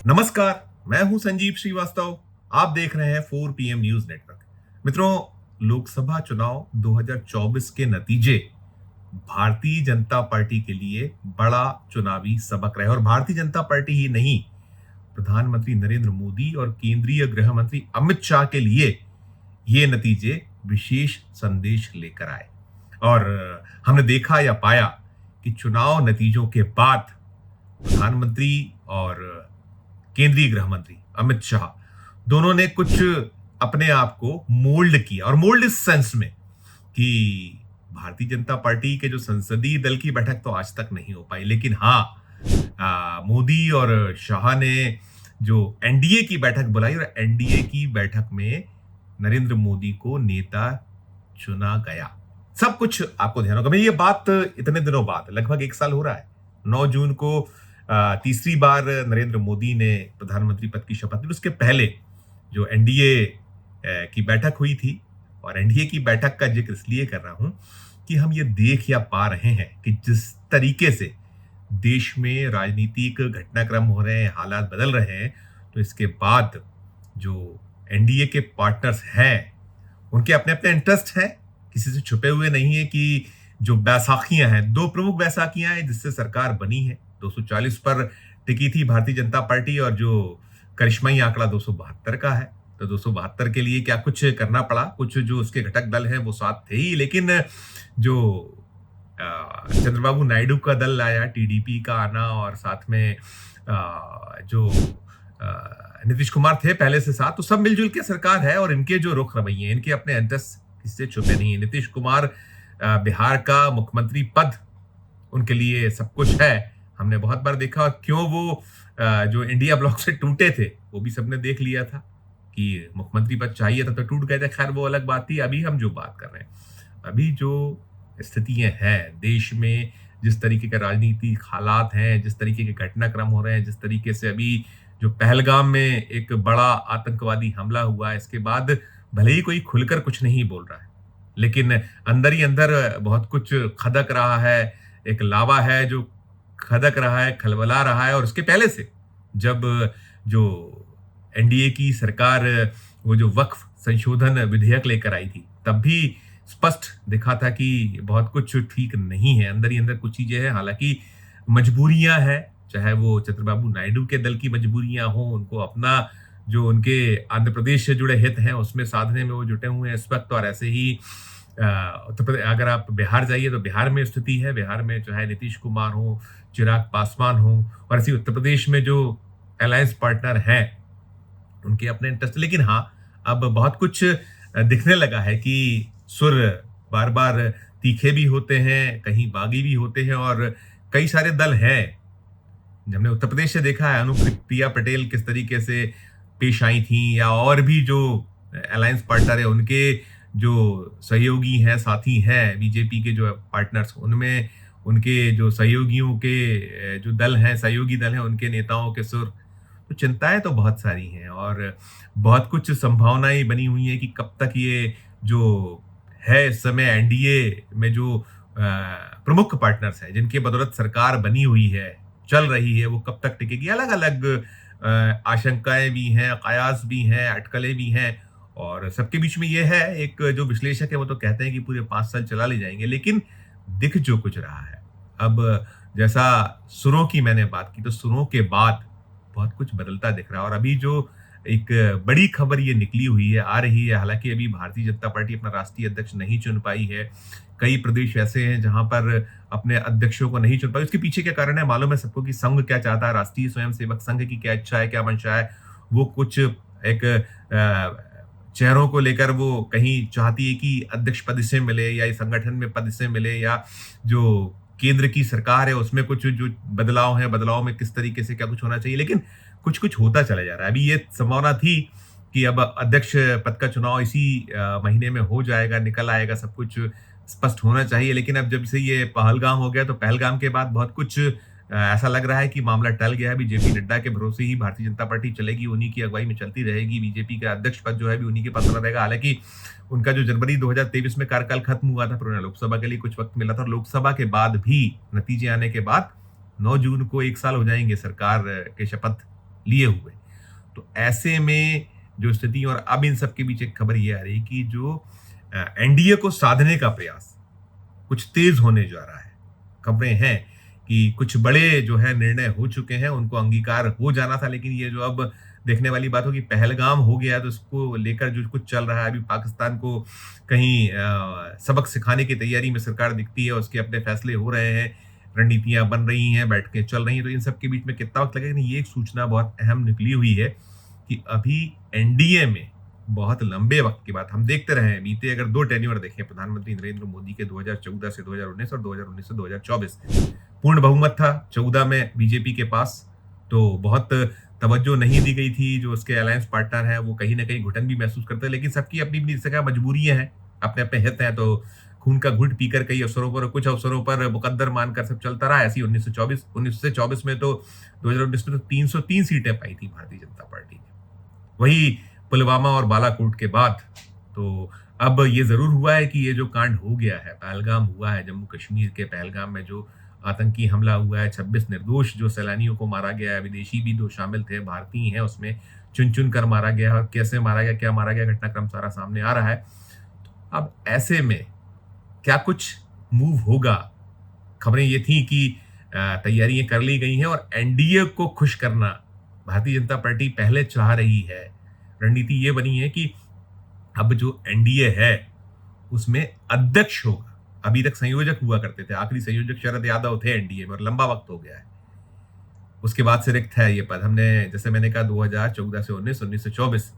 नमस्कार, मैं हूं संजीव श्रीवास्तव। आप देख रहे हैं 4 पीएम न्यूज नेटवर्क। मित्रों, लोकसभा चुनाव 2024 के नतीजे भारतीय जनता पार्टी के लिए बड़ा चुनावी सबक रहे और भारतीय जनता पार्टी ही नहीं, प्रधानमंत्री नरेंद्र मोदी और केंद्रीय गृह मंत्री अमित शाह के लिए ये नतीजे विशेष संदेश लेकर आए। और हमने देखा या पाया कि चुनाव नतीजों के बाद प्रधानमंत्री और केंद्रीय गृह मंत्री अमित शाह दोनों ने कुछ अपने आप को मोल्ड किया, और मोल्ड इस सेंस में कि भारतीय जनता पार्टी के जो संसदीय दल की बैठक तो आज तक नहीं हो पाई, लेकिन हाँ, मोदी और शाह ने जो एनडीए की बैठक बुलाई और एनडीए की बैठक में नरेंद्र मोदी को नेता चुना गया। सब कुछ आपको ध्यान होगा। मैं ये बात इतने दिनों बाद, लगभग 1 साल हो रहा है, 9 जून को तीसरी बार नरेंद्र मोदी ने प्रधानमंत्री पद की शपथ ली। उसके पहले जो एनडीए की बैठक हुई थी, और एनडीए की बैठक का जिक्र इसलिए कर रहा हूं कि हम ये देख या पा रहे हैं कि जिस तरीके से देश में राजनीतिक घटनाक्रम हो रहे हैं, हालात बदल रहे हैं, तो इसके बाद जो एनडीए के पार्टनर्स हैं उनके अपने अपने इंटरेस्ट हैं, किसी से छुपे हुए नहीं है। कि जो बैसाखियां हैं, दो प्रमुख बैसाखियां हैं जिससे सरकार बनी है, 240 पर टिकी थी भारतीय जनता पार्टी, और जो करिश्माई आंकड़ा 272 का है। तो 272 के लिए क्या कुछ करना पड़ा, कुछ जो उसके घटक दल हैं वो साथ थे ही, लेकिन जो चंद्रबाबू नायडू का दल आया, टीडीपी का आना, और साथ में जो नीतीश कुमार थे पहले से साथ, तो सब मिलजुल के सरकार है। और इनके जो रुख रवैये, इनके अपने इंटरेस्ट किसी से छुपे नहीं है। नीतीश कुमार बिहार का मुख्यमंत्री पद उनके लिए सब कुछ है, हमने बहुत बार देखा। और क्यों वो जो इंडिया ब्लॉक से टूटे थे वो भी सबने देख लिया था कि मुख्यमंत्री पद चाहिए था तो टूट गए थे। खैर, वो अलग बात थी। अभी हम जो बात कर रहे हैं, अभी जो स्थितियां हैं देश में, जिस तरीके के राजनीतिक हालात हैं, जिस तरीके के घटनाक्रम हो रहे हैं, जिस तरीके से अभी जो पहलगाम में एक बड़ा आतंकवादी हमला हुआ है, इसके बाद भले ही कोई खुलकर कुछ नहीं बोल रहा है, लेकिन अंदर ही अंदर बहुत कुछ खदक रहा है। एक लावा है जो खदक रहा है, खलबला रहा है। और उसके पहले से जब जो एनडीए की सरकार वो जो वक्फ संशोधन विधेयक लेकर आई थी, तब भी स्पष्ट दिखा था कि बहुत कुछ ठीक नहीं है, अंदर ही अंदर कुछ चीजें हैं। हालांकि मजबूरियां हैं, चाहे वो चंद्रबाबू नायडू के दल की मजबूरियां हो, उनको अपना जो उनके आंध्र प्रदेश से जुड़े हित हैं उसमें साधने में वो जुटे हुए हैं इस वक्त। और ऐसे ही उत्तर प्रदेश, अगर आप बिहार जाइए तो बिहार में स्थिति है, बिहार में चाहे नीतीश कुमार हो, चिराग पासवान हो, और ऐसे उत्तर प्रदेश में जो अलायंस पार्टनर हैं उनके अपने इंटरेस्ट। लेकिन हाँ, अब बहुत कुछ दिखने लगा है कि सुर बार बार तीखे भी होते हैं, कहीं बागी भी होते हैं, और कई सारे दल हैं। हमने उत्तर प्रदेश से देखा है, अनुप्रिया पटेल किस तरीके से पेश आई थी, या और भी जो अलायंस पार्टनर है उनके जो सहयोगी हैं, साथी हैं, बीजेपी के जो पार्टनर्स, उनमें उनके जो सहयोगियों के जो दल हैं, सहयोगी दल हैं, उनके नेताओं के सुर। तो चिंताएं तो बहुत सारी हैं, और बहुत कुछ संभावनाएं बनी हुई हैं कि कब तक ये जो है इस समय एनडीए में जो प्रमुख पार्टनर्स हैं, जिनके बदौलत सरकार बनी हुई है, चल रही है, वो कब तक टिकेगी। अलग अलग आशंकाएं भी हैं, कयास भी हैं, अटकलें भी हैं। और सबके बीच में ये है, एक जो विश्लेषक है वो तो कहते हैं कि पूरे 5 साल चला ले जाएंगे, लेकिन दिख जो कुछ रहा है अब, जैसा सुरों की मैंने बात की, तो सुरों के बाद बहुत कुछ बदलता दिख रहा है। और अभी जो एक बड़ी खबर ये निकली हुई है, आ रही है, हालांकि अभी भारतीय जनता पार्टी अपना राष्ट्रीय अध्यक्ष नहीं चुन पाई है। कई प्रदेश ऐसे हैं जहां पर अपने अध्यक्षों को नहीं चुन पाई। उसके पीछे क्या कारण है मालूम है सबको, कि संघ क्या चाहता है, राष्ट्रीय स्वयंसेवक संघ की क्या इच्छा है, क्या मंशा है। वो कुछ एक चेहरों को लेकर वो कहीं चाहती है कि अध्यक्ष पद से मिले, या इस संगठन में पद से मिले, या जो केंद्र की सरकार है उसमें कुछ जो बदलाव है, बदलाव में किस तरीके से क्या कुछ होना चाहिए। लेकिन कुछ कुछ होता चला जा रहा है। अभी ये संभावना थी कि अब अध्यक्ष पद का चुनाव इसी महीने में हो जाएगा, निकल आएगा, सब कुछ स्पष्ट होना चाहिए। लेकिन अब जब से ये पहलगाम हो गया, तो पहलगाम के बाद बहुत कुछ ऐसा लग रहा है कि मामला टल गया है। अभी जेपी नड्डा के भरोसे ही भारतीय जनता पार्टी चलेगी, उन्हीं की अगुवाई में चलती रहेगी। बीजेपी का अध्यक्ष पद जो है भी उन्हीं के पास बना रहेगा। हालांकि उनका जो जनवरी 2023 में कार्यकाल खत्म हुआ था, फिर उन्हें लोकसभा के लिए कुछ वक्त मिला था, और लोकसभा के बाद भी नतीजे आने के बाद 9 जून को 1 साल हो जाएंगे सरकार के शपथ लिए हुए। तो ऐसे में जो स्थिति, और अब इन सब के बीच एक खबर ये आ रही है कि जो एनडीए को साधने का प्रयास कुछ तेज होने जा रहा है। खबरें हैं कि कुछ बड़े जो है निर्णय हो चुके हैं, उनको अंगीकार हो जाना था, लेकिन ये जो अब देखने वाली बात हो कि पहलगाम हो गया, तो इसको लेकर जो कुछ चल रहा है, अभी पाकिस्तान को कहीं सबक सिखाने की तैयारी में सरकार दिखती है, उसके अपने फैसले हो रहे हैं, रणनीतियां बन रही हैं, बैठकें चल रही हैं, तो इन सब के बीच में कितना वक्त लगेगा। ये एक सूचना बहुत अहम निकली हुई है कि अभी एनडीए में बहुत लंबे वक्त के बाद हम देखते रहे हैं, बीते अगर 2 टेन्योर देखें प्रधानमंत्री नरेंद्र मोदी के 2014 से 2019 और 2019 से 2024, पूर्ण बहुमत था 14 में बीजेपी के पास, तो बहुत तवज्जो नहीं दी गई थी। जो उसके अलायंस पार्टनर हैं वो कहीं ना कहीं घुटन भी महसूस करते हैं, लेकिन सबकी अपनी अपनी जगह मजबूरियां हैं, अपने अपने हित हैं, तो खून का घुट पीकर कई अवसरों पर, कुछ अवसरों पर मुकद्दर मानकर सब चलता रहा। ऐसी 1924 में तो 2019 में तो 303 सीटें पाई थी भारतीय जनता पार्टी ने। वही पुलवामा और बालाकोट के बाद तो अब ये जरूर हुआ है कि ये जो कांड हो गया है, पहलगाम हुआ है, जम्मू कश्मीर के पहलगाम में जो आतंकी हमला हुआ है, 26 निर्दोष जो सैलानियों को मारा गया है, विदेशी भी 2 शामिल थे, भारतीय हैं उसमें, चुन चुन कर मारा गया, और कैसे मारा गया, क्या मारा गया, घटनाक्रम सारा सामने आ रहा है। अब ऐसे में क्या कुछ मूव होगा? खबरें ये थी कि तैयारियां कर ली गई हैं और एनडीए को खुश करना भारतीय जनता पार्टी पहले चाह रही है। रणनीति ये बनी है कि अब जो एनडीए है उसमें अध्यक्ष होगा। अभी तक संयोजक हुआ करते थे, आखिरी संयोजक शरद यादव थे एनडीए में, और लंबा वक्त हो गया है। उसके बाद से रिक्त है ये पद। हमने, जैसे मैंने कहा, 2014 से 19 से 24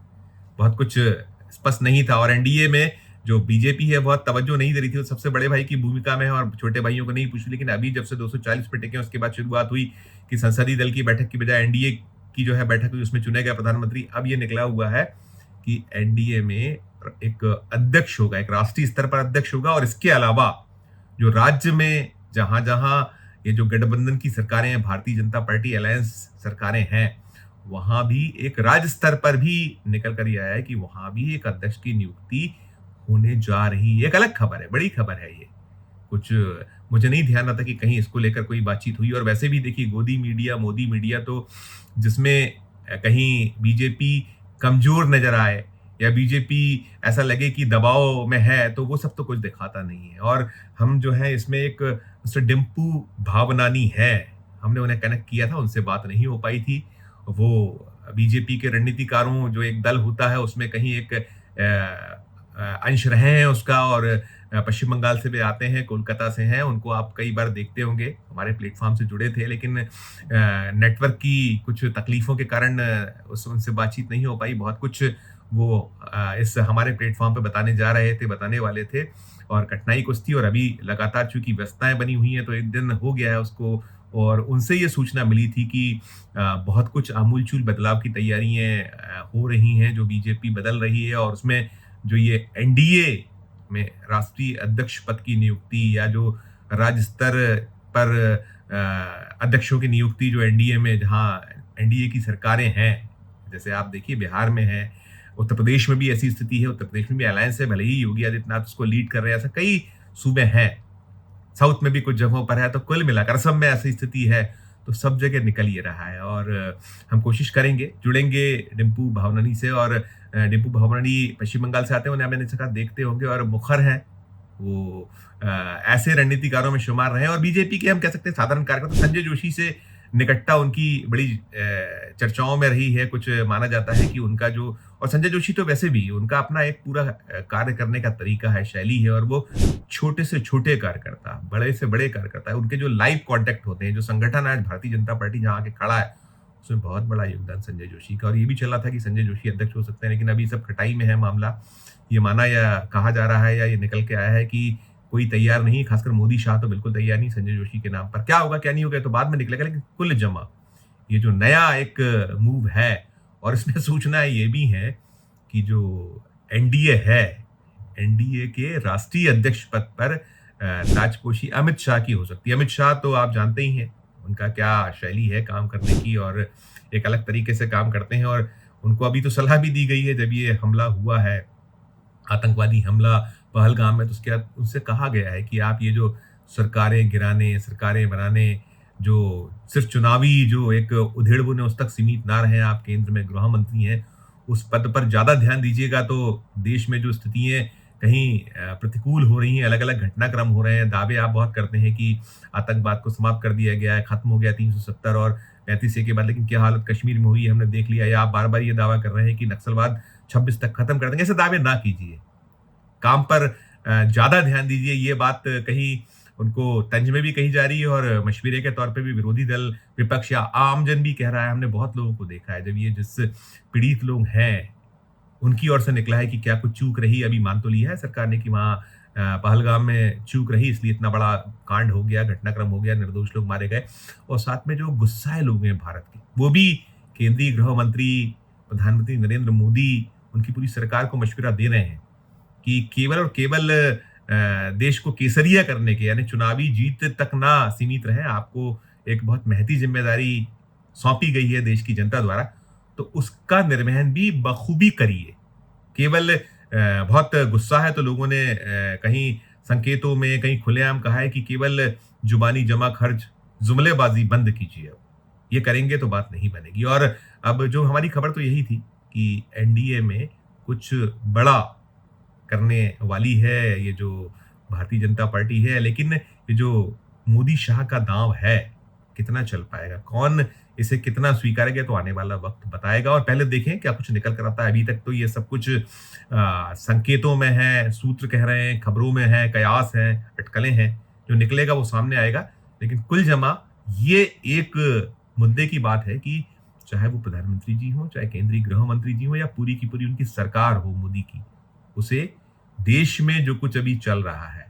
बहुत कुछ स्पष्ट नहीं था, और एनडीए में जो बीजेपी है बहुत तवज्जो नहीं दे रही थी, वो सबसे बड़े भाई की भूमिका में है और छोटे भाइयों को नहीं पूछ रही। लेकिन अभी जब से 240 पे टिके, उसके बाद शुरुआत हुई कि संसदीय दल की बैठक की बजाय एनडीए की जो है बैठक हुई, उसमें चुने गए प्रधानमंत्री। अब ये निकला हुआ है कि एनडीए में एक अध्यक्ष होगा, एक राष्ट्रीय स्तर पर अध्यक्ष होगा, और इसके अलावा जो राज्य में जहां जहां ये जो गठबंधन की सरकारें हैं, भारतीय जनता पार्टी अलायंस सरकारें हैं, वहां भी एक राज्य स्तर पर भी निकल कर ये आया है कि वहां भी एक अध्यक्ष की नियुक्ति होने जा रही है। एक अलग खबर है, बड़ी खबर है ये। कुछ मुझे नहीं ध्यान आता कि कहीं इसको लेकर कोई बातचीत हुई। और वैसे भी देखिए, गोदी मीडिया, मोदी मीडिया, तो जिसमें कहीं बीजेपी कमजोर नजर आए या बीजेपी ऐसा लगे कि दबाव में है, तो वो सब तो कुछ दिखाता नहीं है। और हम जो है इसमें एक मिस्टर डिम्पू भावनानी है, हमने उन्हें कनेक्ट किया था, उनसे बात नहीं हो पाई थी। वो बीजेपी के रणनीतिकारों, जो एक दल होता है, उसमें कहीं एक अंश रहे हैं उसका, और पश्चिम बंगाल से भी आते हैं, कोलकाता से हैं, उनको आप कई बार देखते होंगे, हमारे प्लेटफॉर्म से जुड़े थे, लेकिन नेटवर्क की कुछ तकलीफों के कारण उनसे बातचीत नहीं हो पाई। बहुत कुछ वो इस हमारे प्लेटफॉर्म पे बताने वाले थे, और कठिनाई कुछ थी। और अभी लगातार चूंकि व्यस्तताएं बनी हुई हैं, तो एक दिन हो गया है उसको, और उनसे ये सूचना मिली थी कि बहुत कुछ आमूलचूल बदलाव की तैयारियां हो रही हैं, जो बीजेपी बदल रही है, और उसमें जो ये एनडीए में राष्ट्रीय अध्यक्ष पद की नियुक्ति, या जो राज्य स्तर पर अध्यक्षों की नियुक्ति, जो एनडीए में, जहां एनडीए की सरकारें हैं, जैसे आप देखिए बिहार में है, उत्तर प्रदेश में भी ऐसी स्थिति है, उत्तर प्रदेश में भी अलायंस है, भले ही योगी आदित्यनाथ उसको लीड कर रहे हैं, ऐसा कई सूबे हैं, साउथ में भी कुछ जगहों पर है, तो कुल मिलाकर असम में ऐसी स्थिति है। तो सब जगह निकल ये रहा है, और हम कोशिश करेंगे, जुड़ेंगे डिम्पू भावनानी से। और डिम्पू भावनानी पश्चिम बंगाल से आते हैं, उन्हें मैंने कहा देखते होंगे, और मुखर हैं वो, ऐसे रणनीतिकारों में शुमार रहे। और बीजेपी के हम कह सकते हैं साधारण कार्यकर्ता, तो संजय जोशी से निकटता उनकी बड़ी चर्चाओं में रही है। कुछ माना जाता है कि उनका जो, और संजय जोशी तो वैसे भी, उनका अपना एक पूरा कार्य करने का तरीका है, शैली है, और वो छोटे से छोटे कार्यकर्ता, बड़े से बड़े कार्यकर्ता है, उनके जो लाइव कांटेक्ट होते हैं, जो संगठन आज भारतीय जनता पार्टी जहां आके खड़ा है, उसमें बहुत बड़ा योगदान संजय जोशी का। और ये भी चला था कि संजय जोशी अध्यक्ष हो सकते हैं, लेकिन अभी सब खटाई में है मामला। ये माना या कहा जा रहा है, या ये निकल के आया है कि कोई तैयार नहीं, खासकर मोदी शाह तो बिल्कुल तैयार नहीं संजय जोशी के नाम पर। क्या होगा क्या नहीं होगा तो बाद में निकलेगा, लेकिन कुल जमा ये जो नया एक मूव है, और इसमें सूचना ये भी है कि जो एनडीए है, एनडीए के राष्ट्रीय अध्यक्ष पद पर राजकोषीय अमित शाह की हो सकती है। अमित शाह तो आप जानते ही हैं उनका क्या शैली है काम करने की, और एक अलग तरीके से काम करते हैं। और उनको अभी तो सलाह भी दी गई है, जब ये हमला हुआ है, आतंकवादी हमला पहलगाम में, तो उसके बाद उनसे कहा गया है कि आप ये जो सरकारें गिराने, सरकारें बनाने, जो सिर्फ चुनावी जो एक उधेड़-बुन है उस तक सीमित ना रहें। आप केंद्र में गृह मंत्री हैं, उस पद पर ज़्यादा ध्यान दीजिएगा तो देश में जो स्थितियाँ कहीं प्रतिकूल हो रही हैं, अलग-अलग घटनाक्रम हो रहे हैं। दावे आप बहुत करते हैं कि आतंकवाद को समाप्त कर दिया गया है, खत्म हो गया 370 और 35 के बाद, लेकिन क्या हालत कश्मीर में हुई है हमने देख लिया। या आप बार-बार ये दावा कर रहे हैं कि नक्सलवाद 26 तक खत्म कर देंगे। ऐसे दावे ना कीजिए। काम पर ज़्यादा ध्यान दीजिए। ये बात कहीं उनको तंज में भी कही जा रही है और मशवरे के तौर पे भी विरोधी दल, विपक्ष या आमजन भी कह रहा है। हमने बहुत लोगों को देखा है, जब ये जिस पीड़ित लोग हैं, उनकी ओर से निकला है कि क्या कुछ चूक रही। अभी मान तो लिया है सरकार ने कि वहाँ पहलगाम में चूक रही, इसलिए इतना बड़ा कांड हो गया, घटनाक्रम हो गया, निर्दोष लोग मारे गए। और साथ में जो गुस्साए लोग हैं भारत के, वो भी केंद्रीय गृह मंत्री, प्रधानमंत्री नरेंद्र मोदी, उनकी पूरी सरकार को मशवरा दे रहे हैं कि केवल और केवल देश को केसरिया करने के, यानी चुनावी जीत तक ना सीमित रहें। आपको एक बहुत महती ज़िम्मेदारी सौंपी गई है देश की जनता द्वारा, तो उसका निर्वहन भी बखूबी करिए। केवल बहुत गुस्सा है तो लोगों ने कहीं संकेतों में, कहीं खुलेआम कहा है कि केवल जुबानी जमा खर्च, जुमलेबाज़ी बंद कीजिए अब। ये करेंगे तो बात नहीं बनेगी। और अब जो हमारी खबर तो यही थी कि एनडीए में कुछ बड़ा करने वाली है ये जो भारतीय जनता पार्टी है, लेकिन ये जो मोदी शाह का दांव है, कितना चल पाएगा, कौन इसे कितना स्वीकारेगा, तो आने वाला वक्त बताएगा। और पहले देखें क्या कुछ निकल कर आता है। अभी तक तो ये सब कुछ संकेतों में है, सूत्र कह रहे हैं, खबरों में है, कयास है, अटकलें हैं। जो निकलेगा वो सामने आएगा। लेकिन कुल जमा ये एक मुद्दे की बात है कि चाहे वो प्रधानमंत्री जी हों, चाहे केंद्रीय गृह मंत्री जी हों, या पूरी की पूरी उनकी सरकार हो मोदी की, उसे देश में जो कुछ अभी चल रहा है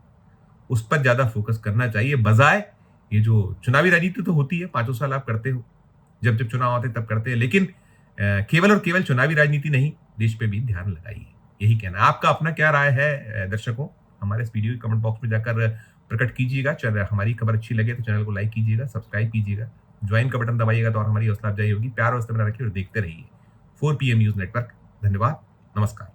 उस पर ज्यादा फोकस करना चाहिए, बजाय ये जो चुनावी राजनीति तो होती है, 5 साल आप करते हो, जब जब चुनाव आते तब करते हैं, लेकिन केवल और केवल चुनावी राजनीति नहीं, देश पे भी ध्यान लगाइए। यही कहना है। आपका अपना क्या राय है दर्शकों, हमारे इस वीडियो के कमेंट बॉक्स में जाकर प्रकट कीजिएगा। हमारी खबर अच्छी लगे तो चैनल को लाइक कीजिएगा, सब्सक्राइब कीजिएगा, ज्वाइन का बटन दबाइएगा तो और हमारी हौसला अफजाई होगी। प्यार और बना रखिए और देखते रहिए 4 PM न्यूज नेटवर्क। धन्यवाद, नमस्कार।